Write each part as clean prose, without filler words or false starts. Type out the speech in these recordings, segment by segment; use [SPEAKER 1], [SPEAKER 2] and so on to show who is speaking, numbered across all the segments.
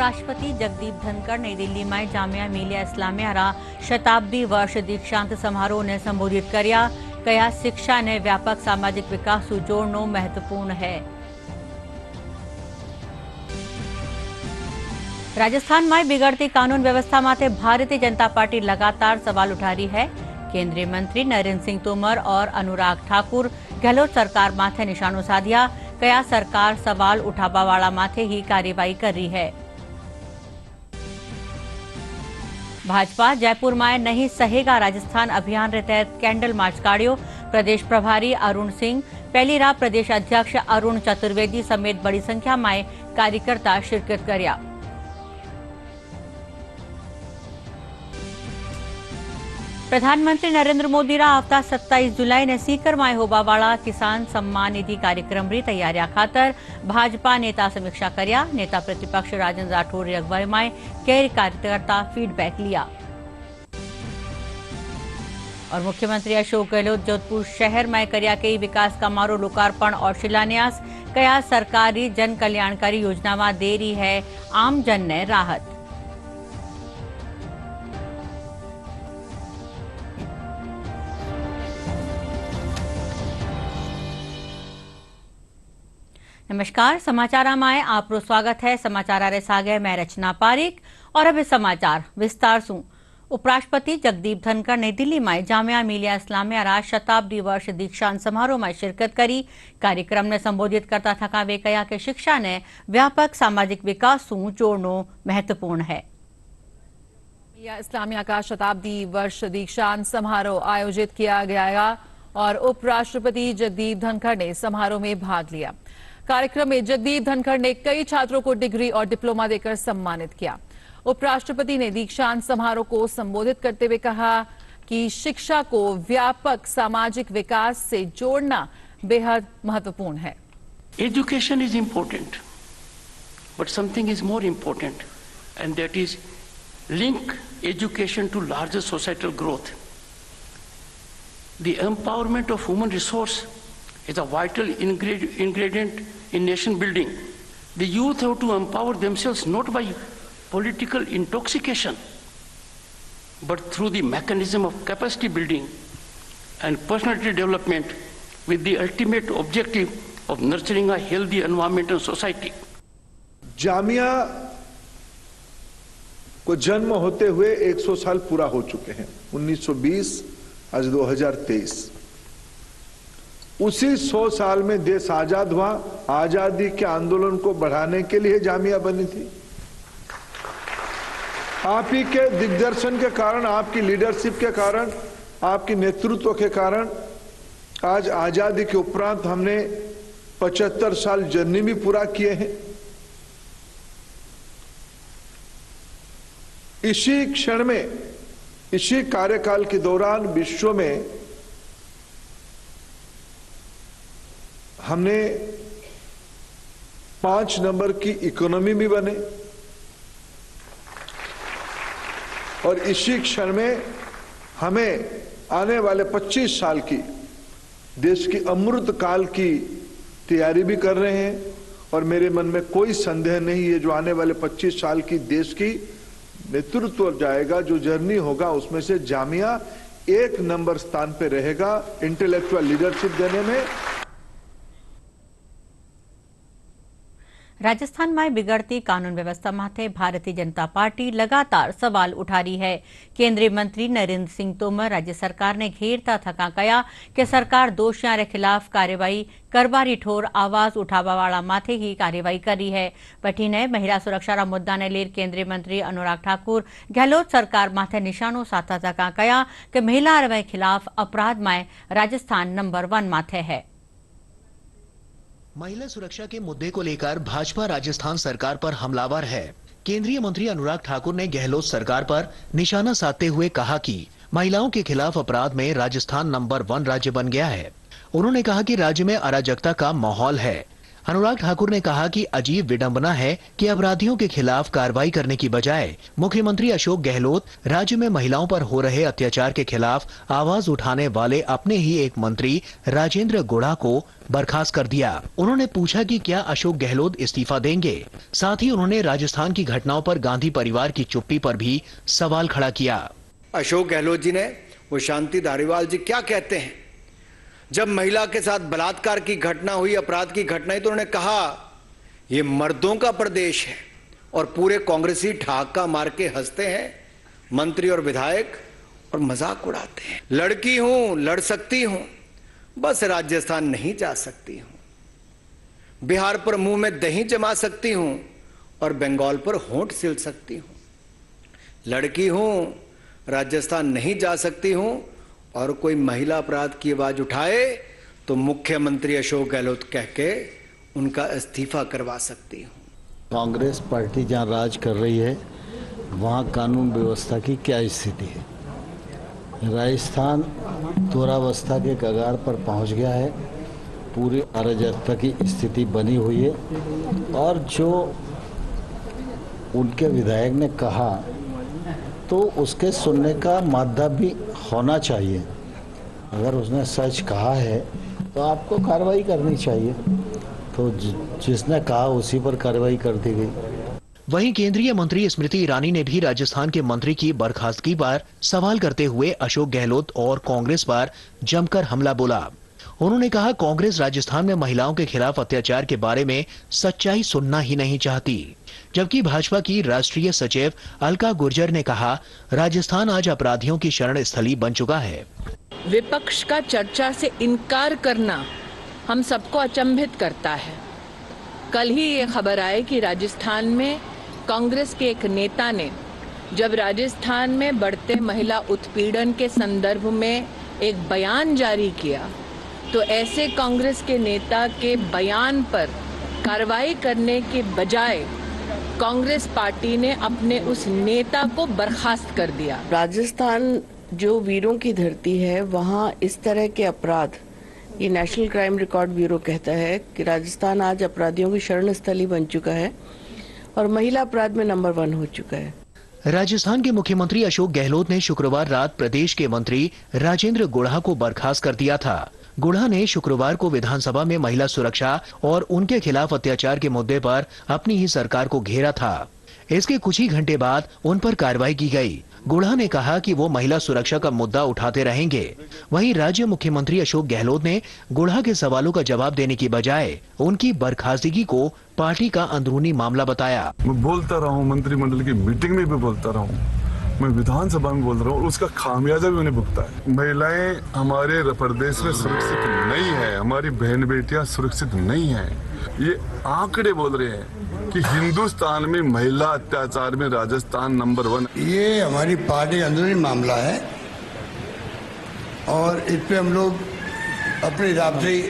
[SPEAKER 1] उपराष्ट्रपति जगदीप धनखड़ नई दिल्ली में जामिया मिलिया इस्लामिया शताब्दी वर्ष दीक्षांत समारोह ने संबोधित કર્યા। કયા શિક્ષા ને વ્યાપક સામાજિક વિકાસ જોડનો મહત્વપૂર્ણ है। राजस्थान में बिगड़ती कानून व्यवस्था माथे भारतीय जनता पार्टी लगातार सवाल उठा रही है। केंद्रीय मंत्री नरेंद्र सिंह तोमर और अनुराग ठाकुर गहलोत सरकार माथे निशानो साध्या। कया सरकार सवाल उठावावाळा माथे ही कार्यवाही कर रही है। भाजपा जयपुर में नहीं सहेगा राजस्थान अभियान के तहत कैंडल मार्च काढ़्यो। प्रदेश प्रभारी अरुण सिंह पहली प्रदेश अध्यक्ष अरुण चतुर्वेदी समेत बड़ी संख्या में कार्यकर्ता शिरकत कर्या। प्रधानमंत्री नरेंद्र मोदी आवता 27 जुलाई ने सीकर में होबावाड़ा किसान सम्मान निधि कार्यक्रम री तैयारियां खातर भाजपा नेता समीक्षा कर्या। नेता प्रतिपक्ष राजेंद्र राठौर अगुवाई में कई कार्यकर्ता फीडबैक लिया। और मुख्यमंत्री अशोक गहलोत जोधपुर शहर में कर्या कई विकास कामों लोकार्पण और शिलान्यास। कया सरकारी जन कल्याणकारी योजना में दे रही है आम जन ने राहत। नमस्कार, समाचार में आपरो स्वागत है। समाचार रे सागे मैं रचना पारिक और अब समाचार विस्तार सु। उपराष्ट्रपति जगदीप धनखड़ नई दिल्ली में जामिया मिलिया इस्लामिया शताब्दी वर्ष दीक्षांत समारोह में शिरकत करी। कार्यक्रम ने संबोधित करता थका वे कहा कि शिक्षा ने व्यापक सामाजिक विकास सु जोड़नो महत्वपूर्ण है।
[SPEAKER 2] इस्लामिया का शताब्दी वर्ष दीक्षांत समारोह आयोजित किया गया और उपराष्ट्रपति जगदीप धनखड़ ने समारोह में भाग लिया। कार्यक्रम में जगदीप धनखड़ ने कई छात्रों को डिग्री और डिप्लोमा देकर सम्मानित किया। उपराष्ट्रपति ने दीक्षांत समारोह को संबोधित करते हुए कहा कि शिक्षा को व्यापक सामाजिक विकास से जोड़ना बेहद महत्वपूर्ण है।
[SPEAKER 3] Education is important, but something is more important and that is link education to larger societal growth. The empowerment of human resource is a vital ingredient in nation building. The youth have to empower themselves not by political intoxication, but through the mechanism of capacity building and personality development with the ultimate objective of nurturing a healthy environment and society.
[SPEAKER 4] Jamia को जन्म होते हुए 100 साल पूरा हो चुके हैं। 1920 आज 2023। उसी 100 साल में देश आजाद हुआ। आजादी के आंदोलन को बढ़ाने के लिए जामिया बनी थी। आप ही के दिग्दर्शन के कारण, आपकी लीडरशिप के कारण, आपके नेतृत्व के कारण आज आजादी के उपरांत हमने 75 साल जर्नी भी पूरा किए हैं। इसी क्षण में, इसी कार्यकाल के दौरान विश्व में हमने 5 नंबर की इकोनॉमी भी बने और इसी क्षण में हमें आने वाले 25 साल की देश की अमृत काल की तैयारी भी कर रहे हैं। और मेरे मन में कोई संदेह नहीं है, जो आने वाले 25 साल की देश की नेतृत्व जाएगा, जो जर्नी होगा, उसमें से जामिया 1 नंबर स्थान पे रहेगा इंटेलेक्चुअल लीडरशिप देने में।
[SPEAKER 1] राजस्थान में बिगड़ती कानून व्यवस्था माथे भारतीय जनता पार्टी लगातार सवाल उठा रही है। केंद्रीय मंत्री नरेंद्र सिंह तोमर राज्य सरकार ने घेरता थका कया कि सरकार दोषियों के खिलाफ कार्यवाही करवारी ठोर आवाज उठावावाड़ा माथे ही कार्यवाही कर रही है। वठी ने महिला सुरक्षा मुद्दा ने लेर केंद्रीय मंत्री अनुराग ठाकुर गहलोत सरकार माथे निशानो साधा थका कया कि महिला के खिलाफ अपराध में राजस्थान नंबर 1 माथे है।
[SPEAKER 5] महिला सुरक्षा के मुद्दे को लेकर भाजपा राजस्थान सरकार पर हमलावर है। केंद्रीय मंत्री अनुराग ठाकुर ने गहलोत सरकार पर निशाना साधते हुए कहा कि महिलाओं के खिलाफ अपराध में राजस्थान नंबर 1 राज्य बन गया है। उन्होंने कहा कि राज्य में अराजकता का माहौल है। अनुराग ठाकुर ने कहा कि अजीब विडंबना है कि अपराधियों के खिलाफ कार्रवाई करने की बजाय मुख्यमंत्री अशोक गहलोत राज्य में महिलाओं पर हो रहे अत्याचार के खिलाफ आवाज उठाने वाले अपने ही एक मंत्री राजेंद्र गुढ़ा को बर्खास्त कर दिया। उन्होंने पूछा कि क्या अशोक गहलोत इस्तीफा देंगे। साथ ही उन्होंने राजस्थान की घटनाओं पर गांधी परिवार की चुप्पी पर भी सवाल खड़ा किया।
[SPEAKER 6] अशोक गहलोत जी ने, वो शांति धारीवाल जी क्या कहते हैं, जब महिला के साथ बलात्कार की घटना हुई, अपराध की घटना हुई, तो उन्होंने कहा ये मर्दों का प्रदेश है और पूरे कांग्रेसी ठहाका मार के हंसते हैं मंत्री और विधायक और मजाक उड़ाते हैं। लड़की हूं, लड़ सकती हूं, बस राजस्थान नहीं जा सकती हूं। बिहार पर मुंह में दही जमा सकती हूं और बंगाल पर होंठ सिल सकती हूं। लड़की हूं, राजस्थान नहीं जा सकती हूं और कोई महिला अपराध की आवाज उठाए तो मुख्यमंत्री अशोक गहलोत कह के उनका इस्तीफा करवा सकती हूं।
[SPEAKER 7] कांग्रेस पार्टी जहां राज कर रही है वहां कानून व्यवस्था की क्या स्थिति है? राजस्थान दुरावस्था के कगार पर पहुंच गया है, पूरी अराजकता की स्थिति बनी हुई है और जो उनके विधायक ने कहा तो उसके सुनने का माध्यम भी होना चाहिए। अगर उसने सच कहा है तो आपको कार्रवाई करनी चाहिए, तो जिसने कहा उसी पर कार्रवाई कर दी गई।
[SPEAKER 5] वहीं केंद्रीय मंत्री स्मृति ईरानी ने भी राजस्थान के मंत्री की बर्खास्तगी पर सवाल करते हुए अशोक गहलोत और कांग्रेस पर जमकर हमला बोला। उन्होंने कहा कांग्रेस राजस्थान में महिलाओं के खिलाफ अत्याचार के बारे में सच्चाई सुनना ही नहीं चाहती, जबकि भाजपा की राष्ट्रीय सचिव अलका गुर्जर ने कहा राजस्थान आज अपराधियों की शरण स्थली बन चुका है।
[SPEAKER 8] विपक्ष का चर्चा से इनकार करना हम सबको अचंभित करता है। कल ही ये खबर आई कि राजस्थान में कांग्रेस के एक नेता ने जब राजस्थान में बढ़ते महिला उत्पीड़न के संदर्भ में एक बयान जारी किया तो ऐसे कांग्रेस के नेता के बयान पर कार्रवाई करने के बजाय कांग्रेस पार्टी ने अपने उस नेता को बर्खास्त कर दिया।
[SPEAKER 9] राजस्थान जो वीरों की धरती है, वहाँ इस तरह के अपराध, ये नेशनल क्राइम रिकॉर्ड ब्यूरो कहता है कि राजस्थान आज अपराधियों की शरण स्थली बन चुका है और महिला अपराध में नंबर 1 हो चुका है।
[SPEAKER 5] राजस्थान के मुख्यमंत्री अशोक गहलोत ने शुक्रवार रात प्रदेश के मंत्री राजेंद्र गुढ़ा को बर्खास्त कर दिया था। गुढ़ा ने शुक्रवार को विधानसभा में महिला सुरक्षा और उनके खिलाफ अत्याचार के मुद्दे पर अपनी ही सरकार को घेरा था। इसके कुछ ही घंटे बाद उन पर कार्रवाई की गई। गुढ़ा ने कहा कि वो महिला सुरक्षा का मुद्दा उठाते रहेंगे। वहीं राज्य मुख्यमंत्री अशोक गहलोत ने गुढ़ा के सवालों का जवाब देने की बजाय उनकी बर्खास्तगी को पार्टी का अंदरूनी मामला बताया।
[SPEAKER 10] मैं बोलता रहा हूँ, मंत्रिमंडल की मीटिंग में भी बोलता रहा हूँ, मैं विधानसभा में बोल रहा हूँ, उसका खामियाजा भी उन्हें भुगता है। महिलाएं हमारे प्रदेश में सुरक्षित नहीं है, हमारी बहन बेटियां सुरक्षित नहीं है। ये आंकड़े बोल रहे हैं कि हिंदुस्तान में महिला अत्याचार में राजस्थान नंबर 1।
[SPEAKER 11] ये हमारी पार्टी अंदरूनी मामला है और इस पे हम लोग अपनी हिसाब से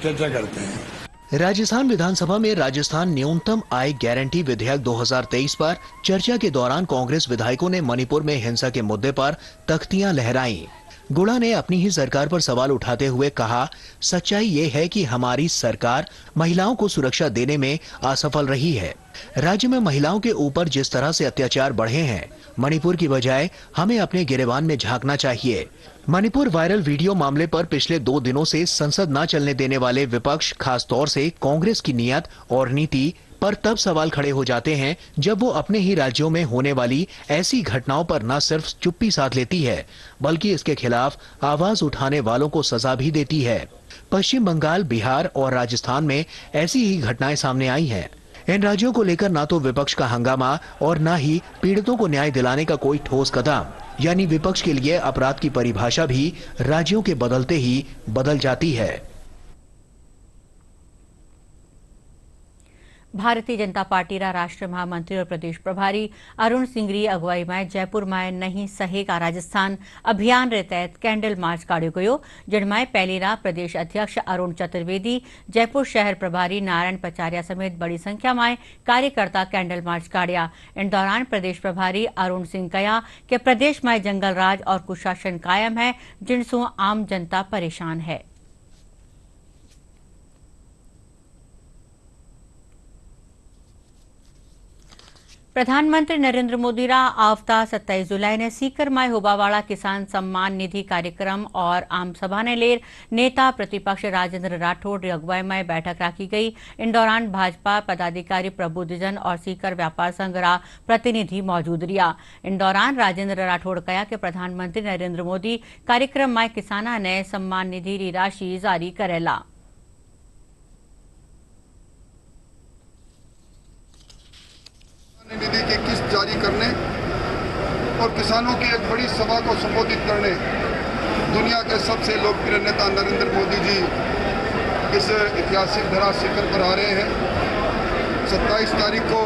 [SPEAKER 11] चर्चा करते हैं।
[SPEAKER 5] राजस्थान विधानसभा में राजस्थान न्यूनतम आय गारंटी विधेयक 2023 पर चर्चा के दौरान कांग्रेस विधायकों ने मणिपुर में हिंसा के मुद्दे पर तख्तियां लहराई। गुढ़ा ने अपनी ही सरकार पर सवाल उठाते हुए कहा सच्चाई ये है कि हमारी सरकार महिलाओं को सुरक्षा देने में असफल रही है। राज्य में महिलाओं के ऊपर जिस तरह से अत्याचार बढ़े हैं, मणिपुर की बजाय हमें अपने गिरेबान में झांकना चाहिए। मणिपुर वायरल वीडियो मामले पर पिछले 2 दिनों से संसद न चलने देने वाले विपक्ष, खासतौर से कांग्रेस की नीयत और नीति पर तब सवाल खड़े हो जाते हैं जब वो अपने ही राज्यों में होने वाली ऐसी घटनाओं पर न सिर्फ चुप्पी साध लेती है बल्कि इसके खिलाफ आवाज उठाने वालों को सजा भी देती है। पश्चिम बंगाल, बिहार और राजस्थान में ऐसी ही घटनाएं सामने आई हैं। इन राज्यों को लेकर ना तो विपक्ष का हंगामा और न ही पीड़ितों को न्याय दिलाने का कोई ठोस कदम, यानी विपक्ष के लिए अपराध की परिभाषा भी राज्यों के बदलते ही बदल जाती है।
[SPEAKER 1] भारतीय जनता पार्टीના રાષ્ટ્રીય મહામંત્રી और प्रदेश प्रभारी अरुण सिंगरी अगुवाई में जयपुर में नहीं सहेगा राजस्थान अभियान रे तहत कैंडल मार्च काढ़्यो गयो, जिनमें पहलीना प्रदेश अध्यक्ष अरुण चतुर्वेदी, जयपुर शहर प्रभारी नारायण पचारिया समेत बड़ी संख्या में कार्यकर्ता कैंडल मार्च काढ़्या। इन दौरान प्रदेश प्रभारी अरुण सिंह कहा कि प्रदेश में जंगल राज और कुशासन कायम है, जिनसों आम जनता परेशान है। प्रधानमंत्री नरेंद्र मोदी रा आवता 27 जुलाई ने सीकर माय होबावाड़ा किसान सम्मान निधि कार्यक्रम और आम सभा ने लेर नेता प्रतिपक्ष राजेंद्र राठौड़ की अगुवाई में बैठक रखी गई। इन दौरान भाजपा पदाधिकारी प्रबुद्धजन और सीकर व्यापार संघ रा प्रतिनिधि मौजूद रिया। इन दौरान राजेंद्र राठौड़ कहा कि प्रधानमंत्री नरेंद्र मोदी कार्यक्रम में किसाना ने सम्मान निधि की राशि जारी करेला।
[SPEAKER 12] निधि की किस्त जारी करने और किसानों की एक बड़ी सभा को संबोधित करने दुनिया के सबसे लोकप्रिय नेता नरेंद्र मोदी जी इस ऐतिहासिक धरा सीकर पर आ रहे हैं। 27 तारीख को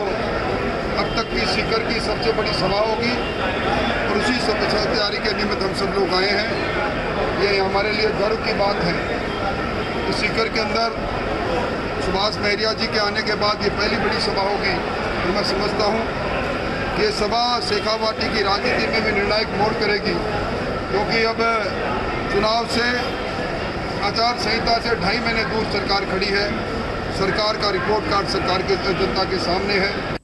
[SPEAKER 12] अब तक की सीकर की सबसे बड़ी सभा होगी और उसी तैयारी के निमित्त हम सब लोग आए हैं। ये हमारे लिए गर्व की बात है कि सीकर के अंदर सुभाष महरिया जी के आने के बाद ये पहली बड़ी सभा होगी। मैं समझता हूँ कि ये सभा शेखावाटी की राजनीति में भी निर्णायक मोड़ करेगी, क्योंकि अब चुनाव से आचार संहिता से 2.5 महीने दूर सरकार खड़ी है। सरकार का रिपोर्ट कार्ड सरकार के जनता के सामने है।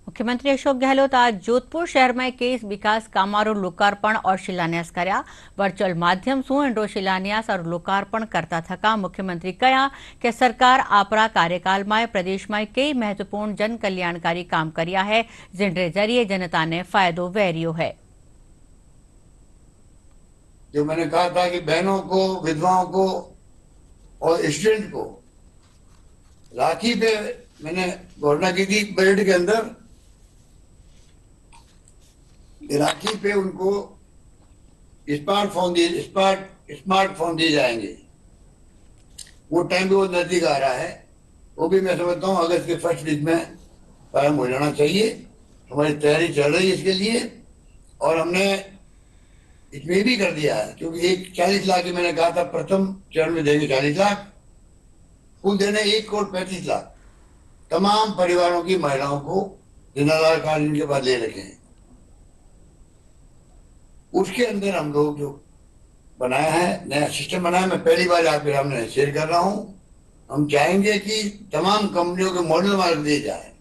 [SPEAKER 1] मुख्यमंत्री अशोक गहलोत आज जोधपुर शहर में केस विकास कामारो लोकार्पण और शिलान्यास कर्या। वर्चुअल माध्यम से इनरो शिलान्यास और लोकार्पण करता थका मुख्यमंत्री कहा कि सरकार आपरा कार्यकाल में प्रदेश में कई महत्वपूर्ण जन कल्याणकारी काम कर्या है, जिनके जरिए जनता ने फायदो वैरियो है।
[SPEAKER 11] जो मैंने कहा था कि बहनों को, विधवाओं को और स्टूडेंट को राखी पे मैंने घोषणा की थी बजट के अंदर, राखी पे उनको स्मार्टफोन दिए जाएंगे। वो टाइम भी वो नजदीक आ रहा है, वो भी मैं समझता हूँ अगस्त के फर्स्ट वीक में कायम हो जाना चाहिए। हमारी तैयारी चल रही है इसके लिए और हमने इसमें भी कर दिया है, क्योंकि एक 40 लाख की मैंने कहा था प्रथम चरण में देंगे 40 लाख, कुल देने 1,35,00,000 तमाम परिवारों की महिलाओं को जिम्मेदार कार्ड इनके पास ले रखे हैं। उसके अंदर हम लोग जो बनाया है, नया सिस्टम बनाया, मैं पहली बार आपके सामने शेयर कर रहा हूं। हम चाहेंगे कि तमाम कंपनियों के मॉडल मार्क दिए जाए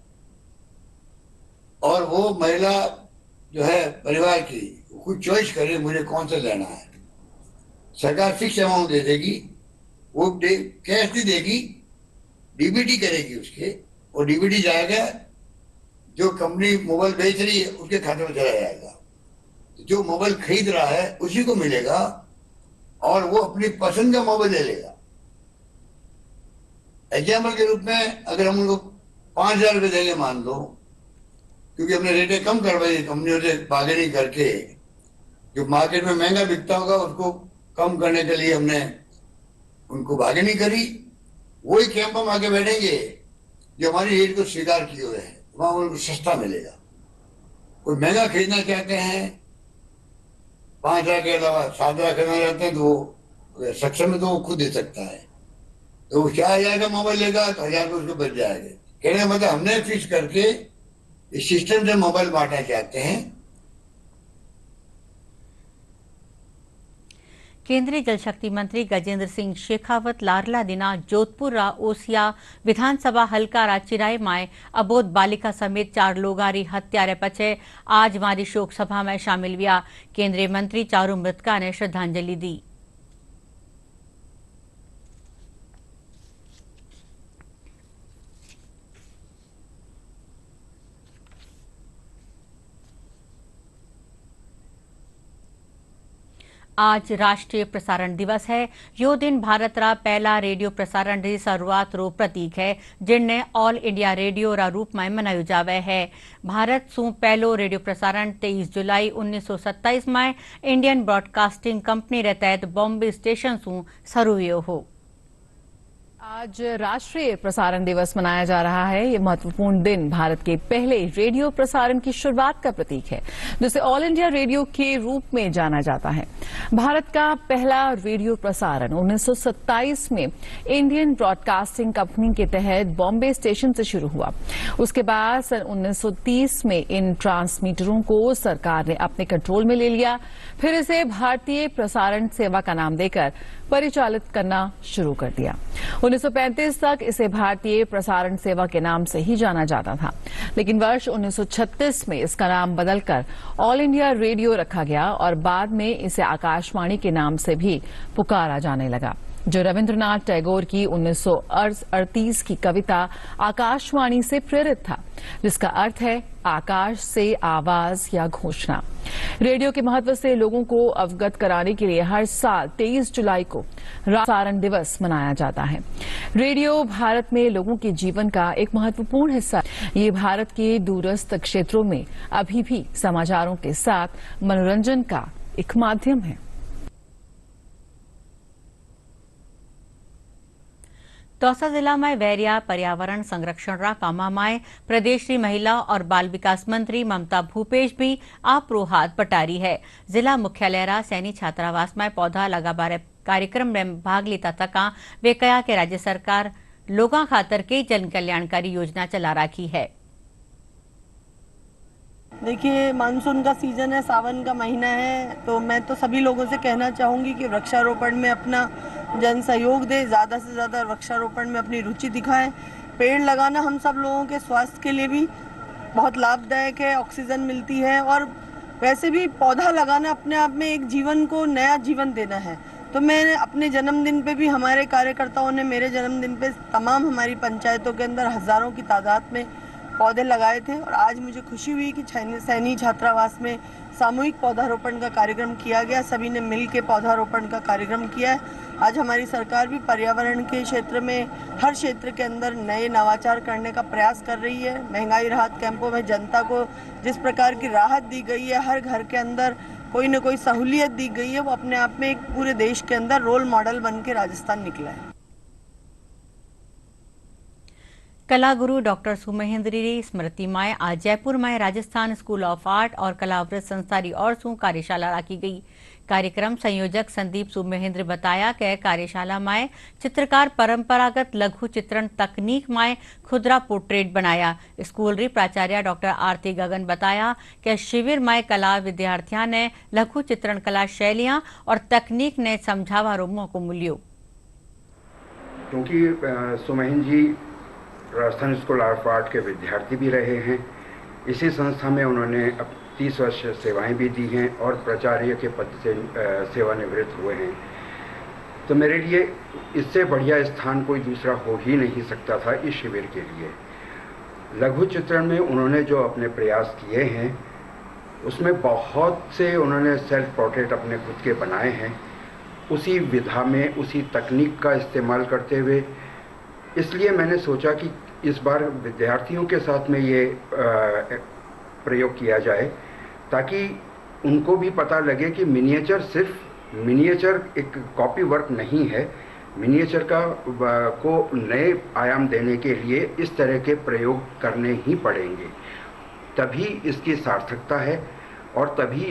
[SPEAKER 11] और वो महिला जो है परिवार की खुद चॉइस करे मुझे कौन सा लेना है। सरकार फिक्स अमाउंट दे देगी, वो कैश नहीं देगी, डीबीटी करेगी उसके, और डीबीटी जाएगा जो कंपनी मोबाइल बेच रही है उसके खाते में चला जाएगा। जो मोबाइल खरीद रहा है उसी को मिलेगा और वो अपनी पसंद का मोबाइल ले लेगा। एग्जाम्पल के रूप में अगर हम उनको 5,000 रुपये देंगे मान लो, क्योंकि हमने रेटें कम करवाई कंपनियों से बार्गेनिंग करके, जो मार्केट में महंगा बिकता होगा उसको कम करने के लिए हमने उनको बार्गेनिंग करी। वही कैंप हम आगे बैठेंगे जो हमारी रेट को स्वीकार किए हुए हैं, वहां उनको सस्ता मिलेगा। कोई महंगा खरीदना चाहते हैं 5,000 के अलावा 7,000 खरीदना चाहते हैं तो वो सक्षम है तो वो खुद दे सकता है। तो वो 4,000 का मोबाइल लेगा तो 1,000 रुपये उसको बच जाएंगे। कहने का मतलब हमने फिक्स करके इस सिस्टम से मोबाइल बांटना चाहते हैं।
[SPEAKER 1] केंद्रीय जल शक्ति मंत्री गजेंद्र सिंह शेखावत लारला दिना जोधपुर रा ओसिया विधानसभा हल्का रा चिराई माए अबोध बालिका समेत 4 लोगारी हत्या रे पछे आज मारी शोक सभा में शामिल हुआ। केंद्रीय मंत्री चारों मृतका ने श्रद्धांजलि दी। आज राष्ट्रीय प्रसारण दिवस है। यो दिन भारत रा पहला रेडियो प्रसारण की शुरुआत रो प्रतीक है, जिनने ऑल इंडिया रेडियो रा रूप में मनायो जावे है। भारत सु पहलो रेडियो प्रसारण 23 जुलाई 1927 में इंडियन ब्रॉडकास्टिंग कंपनी रे तहत बॉम्बे स्टेशन सु शुरू हुयो हो।
[SPEAKER 2] आज राष्ट्रीय प्रसारण दिवस मनाया जा रहा है। ये महत्वपूर्ण दिन भारत के पहले रेडियो प्रसारण की शुरुआत का प्रतीक है, जिसे ऑल इंडिया रेडियो के रूप में जाना जाता है। भारत का पहला रेडियो प्रसारण 1927 में इंडियन ब्रॉडकास्टिंग कंपनी के तहत बॉम्बे स्टेशन से शुरू हुआ। उसके बाद सन 1930 में इन ट्रांसमीटरों को सरकार ने अपने कंट्रोल में ले लिया। फिर इसे भारतीय प्रसारण सेवा का नाम देकर परिचालित करना शुरू कर दिया। 1935 तक इसे भारतीय प्रसारण सेवा के नाम से ही जाना जाता था, लेकिन वर्ष 1936 में इसका नाम बदलकर ऑल इंडिया रेडियो रखा गया और बाद में इसे आकाशवाणी के नाम से भी पुकारा जाने लगा, जो रविंद्रनाथ टैगोर की 1938 की कविता आकाशवाणी से प्रेरित था, जिसका अर्थ है आकाश से आवाज या घोषणा। रेडियो के महत्व से लोगों को अवगत कराने के लिए हर साल 23 जुलाई को प्रसारण दिवस मनाया जाता है। रेडियो भारत में लोगों के जीवन का एक महत्वपूर्ण हिस्सा है। ये भारत के दूरस्थ क्षेत्रों में अभी भी समाचारों के साथ मनोरंजन का एक माध्यम है।
[SPEAKER 1] दौसा जिला में वैरिया पर्यावरण संरक्षण रा कामा में प्रदेश की महिला और बाल विकास मंत्री ममता भूपेश भी आपरो हाथ बटारी है। जिला मुख्यालय रा सैनी छात्रावास में पौधा लगाबारे कार्यक्रम में भाग लेता तका वे कहा कि राज्य सरकार लोगों खातर कई जन कल्याणकारी योजना चला रखी है।
[SPEAKER 13] देखिए, मानसून का सीजन है, सावन का महीना है, तो मैं तो सभी लोगों से कहना चाहूँगी कि वृक्षारोपण में अपना जन सहयोग दे, ज़्यादा से ज़्यादा वृक्षारोपण में अपनी रुचि दिखाएं। पेड़ लगाना हम सब लोगों के स्वास्थ्य के लिए भी बहुत लाभदायक है, ऑक्सीजन मिलती है और वैसे भी पौधा लगाना अपने आप में एक जीवन को नया जीवन देना है। तो मैंने अपने जन्मदिन पे भी हमारे कार्यकर्ताओं ने मेरे जन्मदिन पे तमाम हमारी पंचायतों के अंदर हज़ारों की तादाद में पौधे लगाए थे और आज मुझे खुशी हुई कि सैनी छात्रावास में सामूहिक पौधारोपण का कार्यक्रम किया गया। सभी ने मिल के पौधारोपण का कार्यक्रम किया है। आज हमारी सरकार भी पर्यावरण के क्षेत्र में हर क्षेत्र के अंदर नए नवाचार करने का प्रयास कर रही है। महंगाई राहत कैंपों में जनता को जिस प्रकार की राहत दी गई है, हर घर के अंदर कोई न कोई सहूलियत दी गई है, वो अपने आप में एक पूरे देश के अंदर रोल मॉडल बन के राजस्थान निकला है।
[SPEAKER 1] कला गुरु डॉक्टर सुमहेंद्री स्मृति में आज जयपुर में राजस्थान स्कूल ऑफ आर्ट और कलावृत्त संस्था री और सू कार्यशाला रखी गई। कार्यक्रम संयोजक संदीप सुमहेंद्र बताया कि कार्यशाला में चित्रकार परंपरागत लघु चित्रण तकनीक में खुदरा पोर्ट्रेट बनाया। स्कूल री प्राचार्य डॉक्टर आरती गगन बताया कि शिविर में कला विद्यार्थियों ने लघु चित्रण कला शैलियां और तकनीक ने समझावा रो मौको मिलियो।
[SPEAKER 14] क्योंकि सुमहेंद्र जी राजस्थान स्कूल ऑफ आर्ट के विद्यार्थी भी रहे हैं, इसी संस्था में उन्होंने अब 30 वर्ष सेवाएं भी दी हैं और प्राचार्य के पद से सेवानिवृत्त हुए हैं। तो मेरे लिए इससे बढ़िया स्थान कोई दूसरा हो ही नहीं सकता था इस शिविर के लिए। लघु चित्रण में उन्होंने जो अपने प्रयास किए हैं उसमें बहुत से उन्होंने सेल्फ पोर्ट्रेट अपने खुद के बनाए हैं, उसी विधा में उसी तकनीक का इस्तेमाल करते हुए। इसलिए मैंने सोचा कि इस बार विद्यार्थियों के साथ में ये प्रयोग किया जाए ताकि उनको भी पता लगे कि मिनिएचर सिर्फ मिनिएचर एक कॉपी वर्क नहीं है। मिनिएचर को नए आयाम देने के लिए इस तरह के प्रयोग करने ही पड़ेंगे, तभी इसकी सार्थकता है और तभी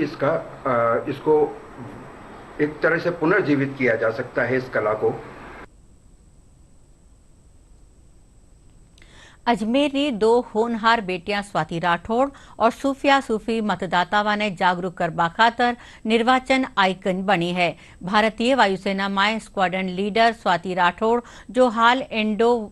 [SPEAKER 14] इसको एक तरह से पुनर्जीवित किया जा सकता है इस कला को।
[SPEAKER 1] अजमेर री 2 होनहार बेटियां स्वाति राठौड़ और सूफिया सूफी मतदाताओं ने जागरूक करवा खातर निर्वाचन आइकन बनी है। भारतीय वायुसेना में स्क्वाड्रन लीडर स्वाति राठौड़, जो हाल इंडो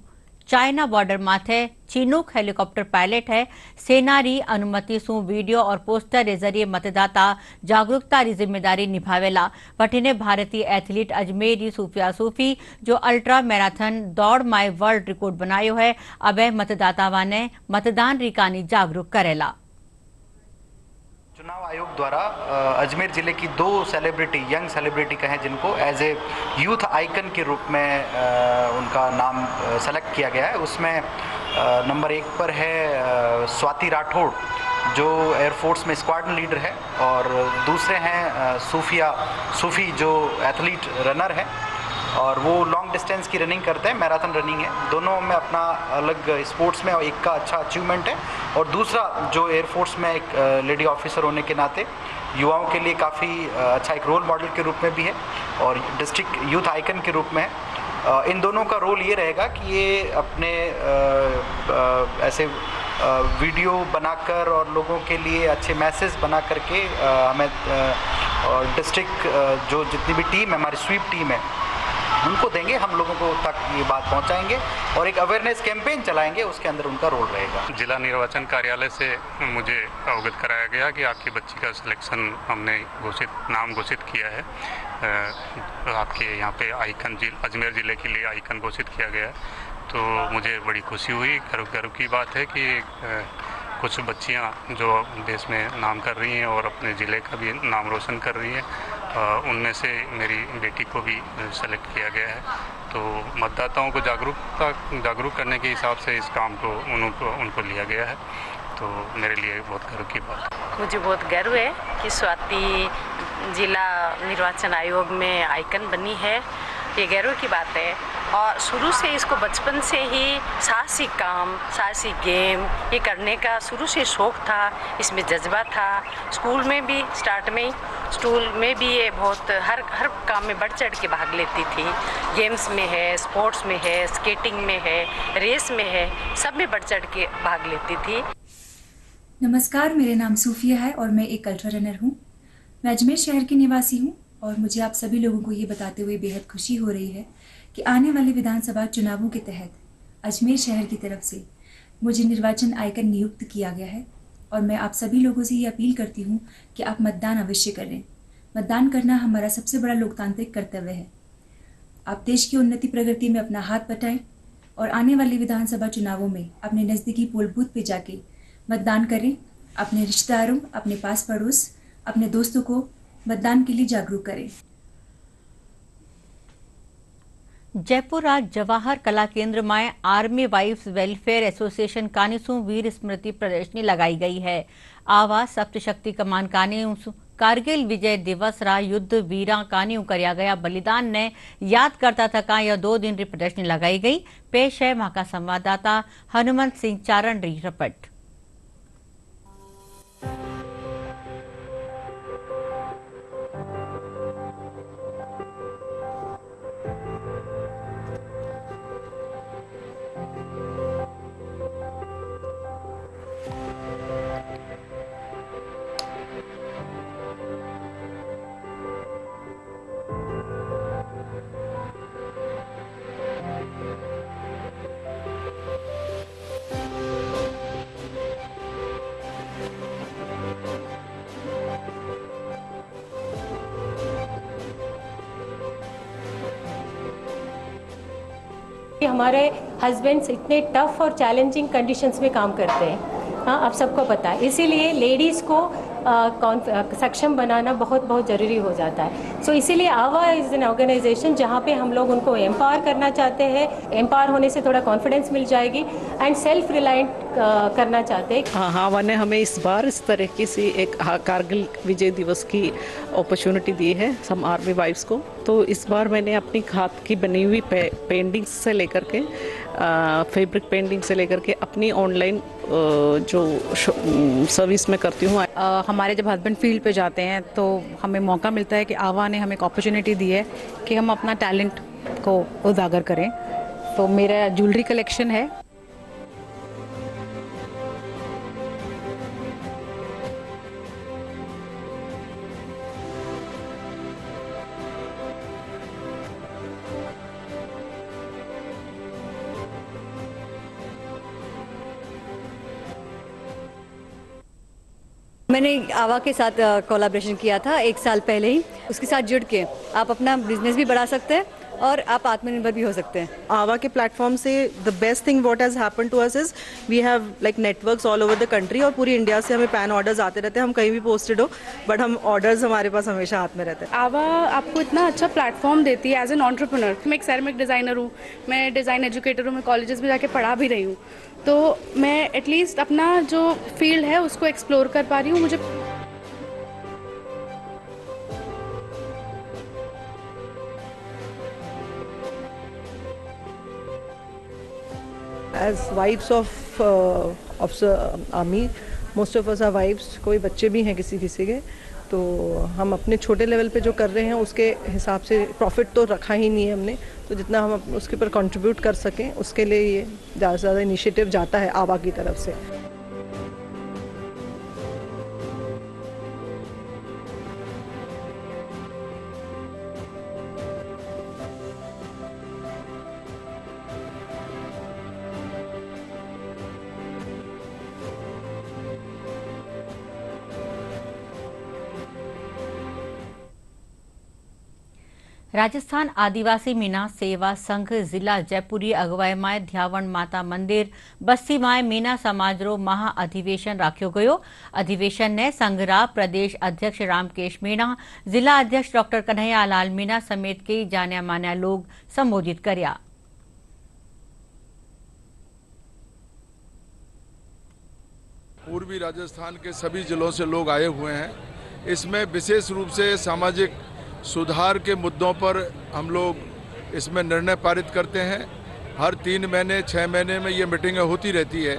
[SPEAKER 1] चाइना बॉर्डर माथे चीनूक हेलीकॉप्टर पायलट है, सेना री अनुमति सु वीडियो और पोस्टर के जरिए मतदाता जागरूकता री जिम्मेदारी निभावेला। वठीने भारतीय एथलीट अजमेर री सूफिया सूफी, जो अल्ट्रा मैराथन दौड़ में वर्ल्ड रिकॉर्ड बनायो है, अब मतदाताओं ने मतदान री कानी जागरूक करेला।
[SPEAKER 15] चुनाव आयोग द्वारा अजमेर जिले की 2 सेलिब्रिटी, यंग सेलिब्रिटी कहें जिनको, एज ए यूथ आइकन के रूप में उनका नाम सेलेक्ट किया गया है। उसमें नंबर 1 पर है स्वाति राठौड़, जो एयरफोर्स में स्क्वाड्रन लीडर है, और दूसरे हैं सूफी, जो एथलीट रनर है और वो लॉन्ग डिस्टेंस की रनिंग करते हैं, मैराथन रनिंग है। दोनों में अपना अलग स्पोर्ट्स में एक का अच्छा अचीवमेंट है और दूसरा जो एयरफोर्स में एक लेडी ऑफिसर होने के नाते युवाओं के लिए काफ़ी अच्छा एक रोल मॉडल के रूप में भी है और डिस्ट्रिक्ट यूथ आइकन के रूप में है। इन दोनों का रोल ये रहेगा कि ये अपने ऐसे वीडियो बनाकर और लोगों के लिए अच्छे मैसेज बना करके हमें डिस्ट्रिक्ट जो जितनी भी टीम है, हमारी स्वीप टीम है, उनको देंगे, हम लोगों को तक ये बात पहुंचाएंगे और एक अवेयरनेस कैंपेन चलाएंगे, उसके अंदर उनका रोल रहेगा।
[SPEAKER 16] जिला निर्वाचन कार्यालय से मुझे अवगत कराया गया कि आपकी बच्ची का सिलेक्शन हमने नाम घोषित किया है। आपके यहाँ पे आइकन अजमेर ज़िले के लिए आइकन घोषित किया गया है, तो मुझे बड़ी खुशी हुई। गर्व की बात है कि कुछ बच्चियां जो देश में नाम कर रही हैं और अपने ज़िले का भी नाम रोशन कर रही हैं, उनमें से मेरी बेटी को भी सेलेक्ट किया गया है। तो मतदाताओं को जागरूक करने के हिसाब से इस काम को उनको लिया गया है, तो मेरे लिए बहुत गर्व की बात है।
[SPEAKER 17] मुझे बहुत गर्व है कि स्वाति जिला निर्वाचन आयोग में आइकन बनी है, ये गर्व की बात है। और शुरू से इसको बचपन से ही साहसिक काम, साहसिक गेम ये करने का शुरू से शौक़ था, इसमें जज्बा था। स्कूल में भी स्टार्ट में ही स्कूल में भी ये बहुत हर काम में बढ़ चढ़ के भाग लेती थी। गेम्स में है, स्पोर्ट्स में है, स्केटिंग में है, रेस में है, सब में बढ़ चढ़ के भाग लेती थी।
[SPEAKER 18] नमस्कार, मेरा नाम सूफिया है और मैं एक अल्ट्रा रनर हूँ। मैं अजमेर शहर की निवासी हूँ और मुझे आप सभी लोगों को ये बताते हुए बेहद खुशी हो रही है कि आने वाले विधानसभा चुनावों के तहत अजमेर शहर की तरफ से मुझे निर्वाचन आइकन नियुक्त किया गया है। और मैं आप सभी लोगों से ये अपील करती हूँ कि आप मतदान अवश्य करें। मतदान करना हमारा सबसे बड़ा लोकतांत्रिक कर्तव्य है। आप देश की उन्नति प्रगति में अपना हाथ बटाएं और आने वाले विधानसभा चुनावों में अपने नज़दीकी पोल बूथ पे जाके मतदान करें। अपने रिश्तेदारों, अपने पास पड़ोस, अपने दोस्तों को मतदान के लिए जागरूक करें।
[SPEAKER 1] जयपुर आज जवाहर कला केंद्र में आर्मी वाइफ्स वेलफेयर एसोसिएशन कानिसू वीर स्मृति प्रदर्शनी लगाई गई है। आवास सप्तशक्ति कमान कानिसू कारगिल विजय दिवस रा युद्ध वीरा कानियों करया गया बलिदान ने याद करता थका यह 2 दिन री प्रदर्शनी लगाई गई। पेश है वहां का संवाददाता हनुमंत सिंह चारण री रिपोर्ट।
[SPEAKER 19] हमारे हस्बैंड्स इतने टफ और चैलेंजिंग कंडीशंस में काम करते हैं, हाँ आप सबको पता है। इसीलिए लेडीज़ को सक्षम बनाना बहुत ज़रूरी हो जाता है। सो इसीलिए आवा इज़ एन ऑर्गेनाइजेशन जहाँ पे हम लोग उनको एम्पावर करना चाहते हैं। एम्पावर होने से थोड़ा कॉन्फिडेंस मिल जाएगी एंड सेल्फ रिलायंट करना चाहते हैं।
[SPEAKER 20] हाँ, आवा ने हमें इस बार इस तरीके से एक कारगिल विजय दिवस की अपॉर्चुनिटी दी है हम आर्मी वाइफ्स को। तो इस बार मैंने अपनी हाथ की बनी हुई पेंटिंग्स से लेकर के फैब्रिक पेंटिंग से लेकर के अपनी ऑनलाइन जो सर्विस में करती हूँ।
[SPEAKER 21] हमारे जब हस्बैंड फील्ड पे जाते हैं तो हमें मौका मिलता है कि आवा ने हमें एक अपॉर्चुनिटी दी है कि हम अपना टैलेंट को उजागर करें। तो मेरा ज्वेलरी कलेक्शन है।
[SPEAKER 22] मैंने आवा के साथ कोलैबोरेशन किया था 1 साल पहले ही। उसके साथ जुड़ के आप अपना बिजनेस भी बढ़ा सकते हैं और आप आत्मनिर्भर भी हो सकते हैं।
[SPEAKER 23] आवा के प्लेटफॉर्म से the best thing what has happened to us is we have like networks all over the country और पूरी इंडिया से हमें पैन ऑर्डर्स आते रहते हैं। हम कहीं भी पोस्टेड हो बट हम ऑर्डर्स हमारे पास हमेशा हाथ में रहते हैं।
[SPEAKER 24] आवा आपको इतना अच्छा प्लेटफॉर्म देती है एज एन एंटरप्रेन्योर। मैं एक सेरेमिक डिज़ाइनर हूँ, मैं डिज़ाइन एजुकेटर हूँ, मैं कॉलेजेस में जाके पढ़ा भी रही हूँ। तो मैं एटलीस्ट अपना जो फील्ड है उसको एक्सप्लोर कर पा रही हूँ। मुझे
[SPEAKER 25] As wives of army, most of us are wives. कोई बच्चे भी हैं किसी के, तो हम अपने छोटे लेवल पे जो कर रहे हैं उसके हिसाब से प्रॉफिट तो रखा ही नहीं है हमने। तो जितना हम उसके ऊपर कंट्रीब्यूट कर सकें उसके लिए ये ज़्यादा से ज़्यादा इनिशिएटिव जाता है आवा की तरफ से।
[SPEAKER 1] राजस्थान आदिवासी मीना सेवा संघ जिला जयपुरी अगुवाई में ध्यावण माता मंदिर बस्ती में मीना समाज रो महा अधिवेशन राख्यो गयो। अधिवेशन ने संघरा प्रदेश अध्यक्ष रामकेश मीणा, जिला अध्यक्ष डॉक्टर कन्हैया लाल मीणा समेत कई जान्या मान्या लोग संबोधित कर्या।
[SPEAKER 3] पूर्वी राजस्थान के सभी जिलों से लोग आए हुए हैं। इसमें विशेष रूप से सामाजिक सुधार के मुद्दों पर हम लोग इसमें निर्णय पारित करते हैं। हर 3 महीने 6 महीने में ये मीटिंगें होती रहती है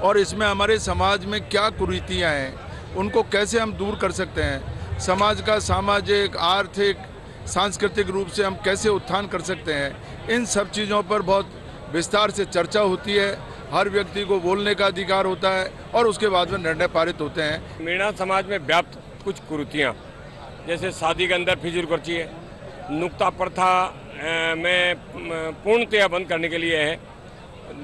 [SPEAKER 3] और इसमें हमारे समाज में क्या कुरीतियाँ हैं उनको कैसे हम दूर कर सकते हैं, समाज का सामाजिक आर्थिक सांस्कृतिक रूप से हम कैसे उत्थान कर सकते हैं, इन सब चीज़ों पर बहुत विस्तार से चर्चा होती है। हर व्यक्ति को बोलने का अधिकार होता है और उसके बाद में निर्णय पारित होते हैं।
[SPEAKER 4] मीणा समाज में व्याप्त कुछ कुरीतियाँ जैसे शादी के अंदर फिजूल खर्ची है, नुक्ता प्रथा में पूर्णतया बंद करने के लिए है।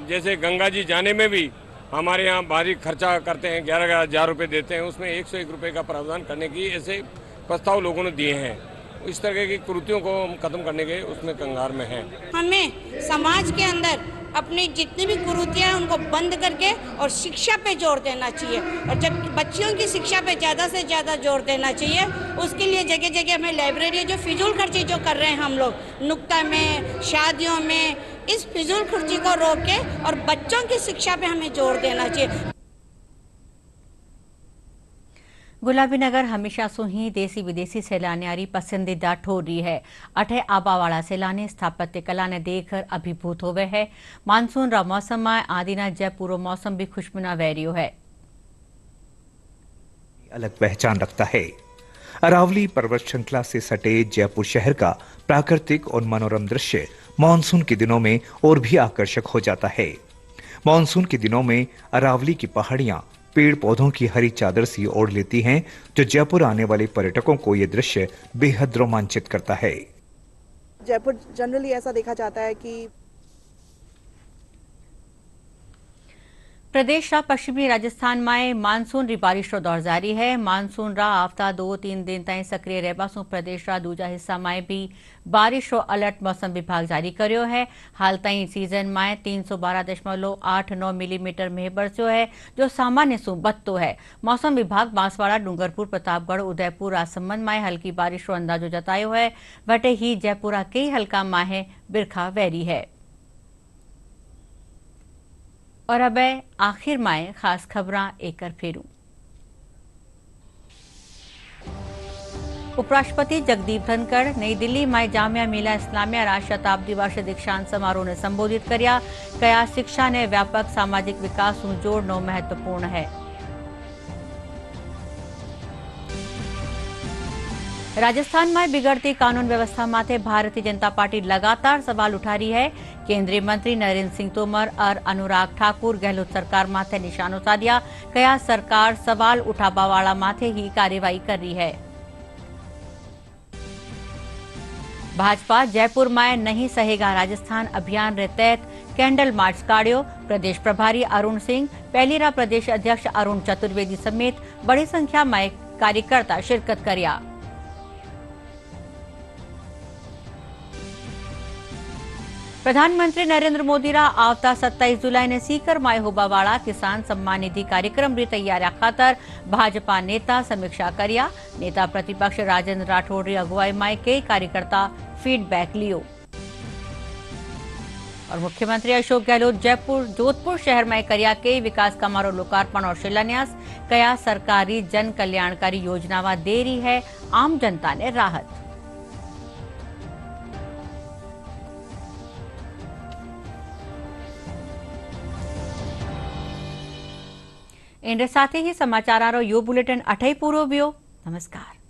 [SPEAKER 4] जैसे गंगा जी जाने में भी हमारे यहाँ भारी खर्चा करते हैं, 11,000 रुपये देते हैं, उसमें 101 रुपये का प्रावधान करने की ऐसे प्रस्ताव लोगों ने दिए हैं। इस तरह की कुरीतियों को हम खत्म करने के उसमें कंगार में हैं।
[SPEAKER 6] हमें समाज के अंदर अपनी जितनी भी कुरीतियां हैं उनको बंद करके और शिक्षा पे जोर देना चाहिए और जब बच्चियों की शिक्षा पे ज़्यादा से ज़्यादा जोर देना चाहिए। उसके लिए जगह जगह हमें लाइब्रेरी जो फिजूल खर्ची जो कर रहे हैं हम लोग नुक्ता में, शादियों में, इस फिजूल खर्ची को रोक के और बच्चों की शिक्षा पे हमें जोर देना चाहिए।
[SPEAKER 1] गुलाबी नगर हमेशा सो ही देसी विदेशी सैलानियारी पसंदीदा ठोरी है। अठे आबावाड़ा सैलानी स्थापत्य कला ने देखकर अभिभूत हो गए है। मानसून रा मौसम में आदिना जयपुर मौसम भी खुशबुना वैरियो है।
[SPEAKER 7] अलग पहचान रखता है। अरावली पर्वत श्रृंखला से सटे जयपुर शहर का प्राकृतिक और मनोरम दृश्य मानसून के दिनों में और भी आकर्षक हो जाता है। मानसून के दिनों में अरावली की पहाड़ियां पेड़ पौधों की हरी चादर सी ओढ़ लेती हैं, जो जयपुर आने वाले पर्यटकों को यह दृश्य बेहद रोमांचित करता है।
[SPEAKER 23] जयपुर जनरली ऐसा देखा जाता है कि
[SPEAKER 1] प्रदेश रा पश्चिमी राजस्थान में मानसून री बारिश रो दौर जारी है। मानसून रा आफ्ता 2-3 दिन ताईं सक्रिय रहबा सु प्रदेश रा दूजा हिस्सा में भी बारिश रो अलर्ट मौसम विभाग जारी कर्यो है। हाल ताईं सीजन में 312.89 मिलीमीटर मेह बरस्यो है, जो सामान्य सु बदतो है। मौसम विभाग बांसवाड़ा, डूंगरपुर, प्रतापगढ़, उदयपुर, राजसमंद में हल्की बारिश रो अंदाजो जतायो है। वटे ही जयपुरा कई हल्का माहे बिरखा वैरी है। और अब आखिर में खास खबरां एकर फेरू। उपराष्ट्रपति जगदीप धनखड़ नई दिल्ली में जामिया मिलिया इस्लामिया रा शताब्दी वर्ष दीक्षांत समारोह ने संबोधित कर्या। कया शिक्षा ने व्यापक सामाजिक विकास सु जोड़नो महत्वपूर्ण है। राजस्थान में बिगड़ती कानून व्यवस्था माथे भारतीय जनता पार्टी लगातार सवाल उठा रही है। केंद्रीय मंत्री नरेंद्र सिंह तोमर और अनुराग ठाकुर गहलोत सरकार माथे निशानो साध्या। कया सरकार सवाल उठावा वाला माथे ही कार्यवाही कर रही है। भाजपा जयपुर में नहीं सहेगा राजस्थान अभियान रे तहत कैंडल मार्च काढ़ियो। प्रदेश प्रभारी अरुण सिंह, पहलीरा प्रदेश अध्यक्ष अरुण चतुर्वेदी समेत बड़ी संख्या में कार्यकर्ता शिरकत कर्या। प्रधानमंत्री नरेंद्र मोदी रा आवता 27 जुलाई ने सीकर में होबावाड़ा किसान सम्मान निधि कार्यक्रम री तैयारियां खातर भाजपा नेता समीक्षा कर्या। नेता प्रतिपक्ष राजेंद्र राठौड़ री अगुवाई में कई कार्यकर्ता फीडबैक लियो। और मुख्यमंत्री अशोक गहलोत जोधपुर शहर में कर्या कई विकास कामों लोकार्पण और शिलान्यास। कया सरकारी जन कल्याणकारी योजनावां दे रही है आम जनता ने राहत। इनके साथ ही समाचारों यो बुलेटिन अठई पूरो वियो। नमस्कार।